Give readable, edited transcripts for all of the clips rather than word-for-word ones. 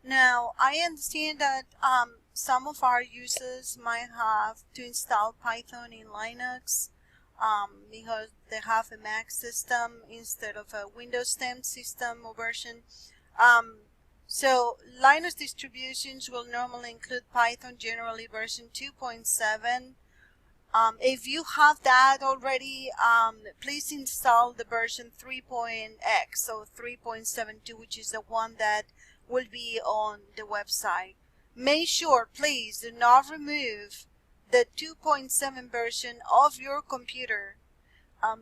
Now, I understand that some of our users might have to install Python in Linux because they have a Mac system instead of a Windows 10 system or version. So Linux distributions will normally include Python, generally version 2.7. If you have that already, please install the version 3.x, so 3.72, which is the one that will be on the website. Make sure, please, do not remove the 2.7 version of your computer.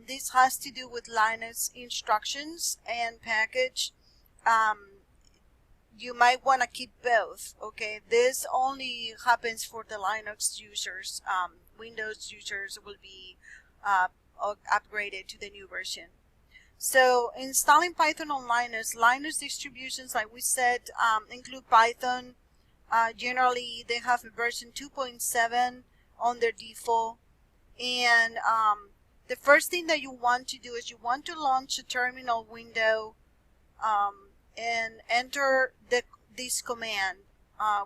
This has to do with Linux instructions and package. You might want to keep both. Okay, this only happens for the Linux users. Windows users will be upgraded to the new version. So installing Python on Linux distributions, like we said, include Python. Generally, they have a version 2.7 on their default. And the first thing that you want to do is you want to launch a terminal window and enter this command,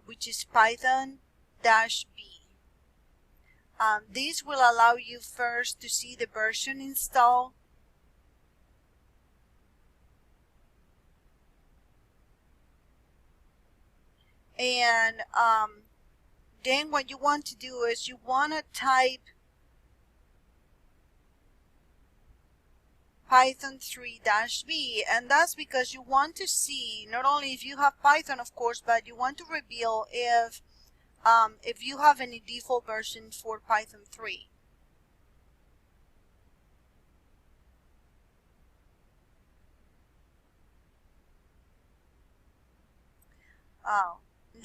which is Python-B. This will allow you first to see the version installed. And then what you want to do is you want to type Python 3-B, and that's because you want to see not only if you have Python, of course, but you want to reveal if you have any default version for Python 3.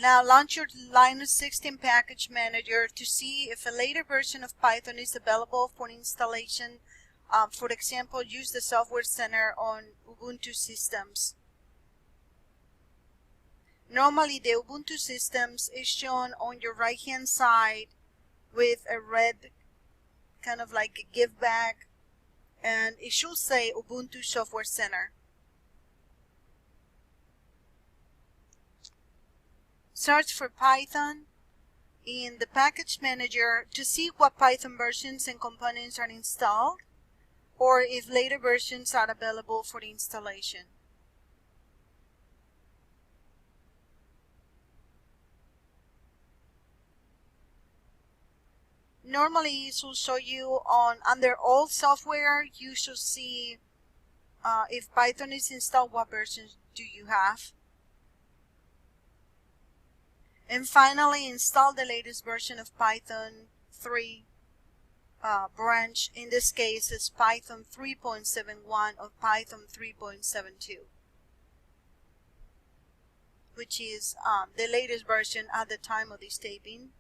Now launch your Linux 16 package manager to see if a later version of Python is available for installation. For example, use the Software Center on Ubuntu systems. Normally, the Ubuntu systems is shown on your right-hand side with a red kind of like a give back, and it should say Ubuntu Software Center. Search for Python in the package manager to see what Python versions and components are installed, or if later versions are available for installation. Normally, it will show you under all software, you should see if Python is installed, what versions do you have. And finally, install the latest version of Python 3 branch. In this case, it's Python 3.71 or Python 3.72, which is the latest version at the time of this taping.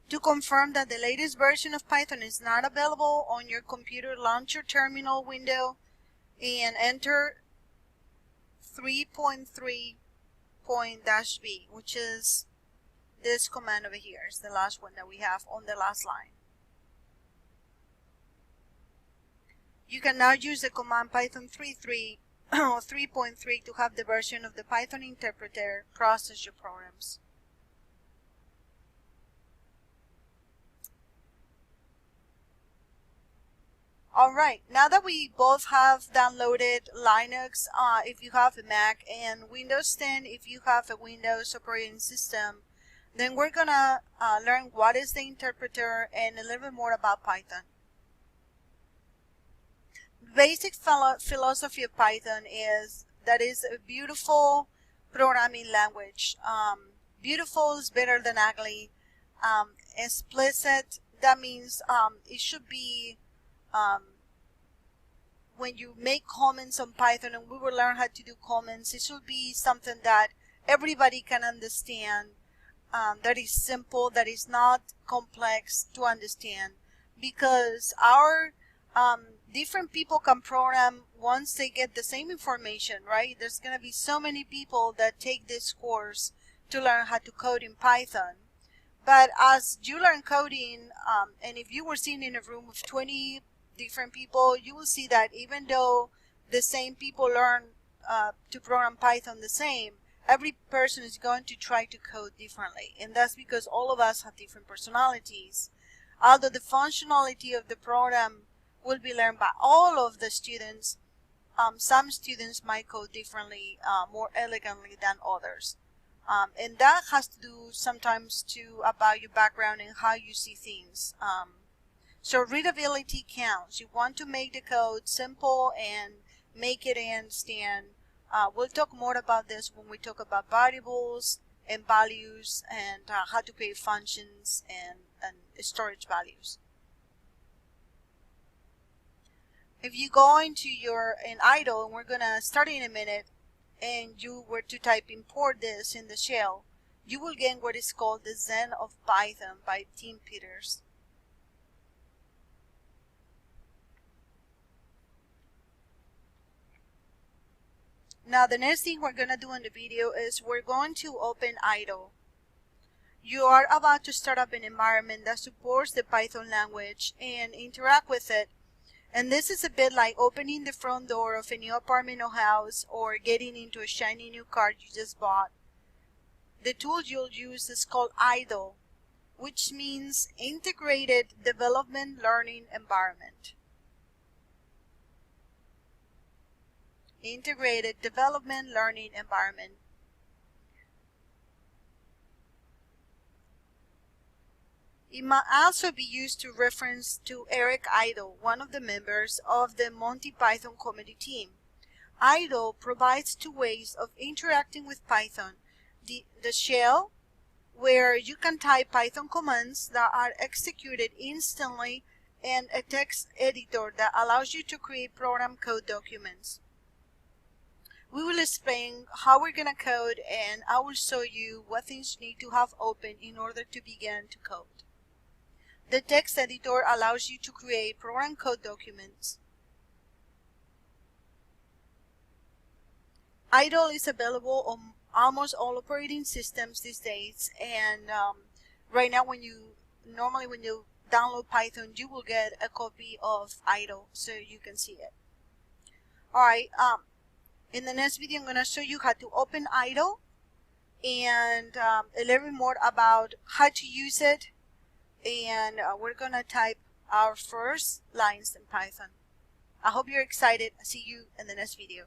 To confirm that the latest version of Python is not available on your computer, launch your terminal window and enter 3.3.-B, which is this command over here. It's the last one that we have on the last line. You can now use the command Python 3.3 or 3.3 to have the version of the Python interpreter process your programs. Alright, now that we both have downloaded Linux, if you have a Mac, and Windows 10 if you have a Windows operating system, then we're gonna learn what is the interpreter and a little bit more about Python. The basic philosophy of Python is that it's a beautiful programming language. Beautiful is better than ugly. Explicit, that means it should be when you make comments on Python, and we will learn how to do comments, it should be something that everybody can understand, that is simple, that is not complex to understand, because our different people can program once they get the same information, right? There's going to be so many people that take this course to learn how to code in Python. But as you learn coding, and if you were sitting in a room of 20 different people, you will see that even though the same people learn to program Python the same, every person is going to try to code differently, and that's because all of us have different personalities. Although the functionality of the program will be learned by all of the students, some students might code differently, more elegantly than others. And that has to do sometimes too about your background and how you see things. So readability counts. You want to make the code simple and make it understand. We'll talk more about this when we talk about variables and values and how to create functions and storage values. If you go into an idle, and we're gonna start in a minute, and you were to type import this in the shell, you will get what is called the Zen of Python by Tim Peters. Now the next thing we're going to do in the video is we're going to open idle. You are about to start up an environment that supports the Python language and interact with it. And this is a bit like opening the front door of a new apartment or house, or getting into a shiny new car you just bought. The tool you'll use is called idle, which means Integrated Development Learning Environment. Integrated Development Learning Environment. It might also be used to reference to Eric Idle, one of the members of the Monty Python comedy team. Idle provides two ways of interacting with Python. The shell, where you can type Python commands that are executed instantly, and a text editor that allows you to create program code documents. We will explain how we're going to code, and I will show you what things you need to have open in order to begin to code. The text editor allows you to create program code documents. Idle is available on almost all operating systems these days, and right now normally when you download Python, you will get a copy of Idle so you can see it. Alright, in the next video I'm going to show you how to open Idle and a little bit more about how to use it, and we're going to type our first lines in Python. I hope you're excited. See you in the next video.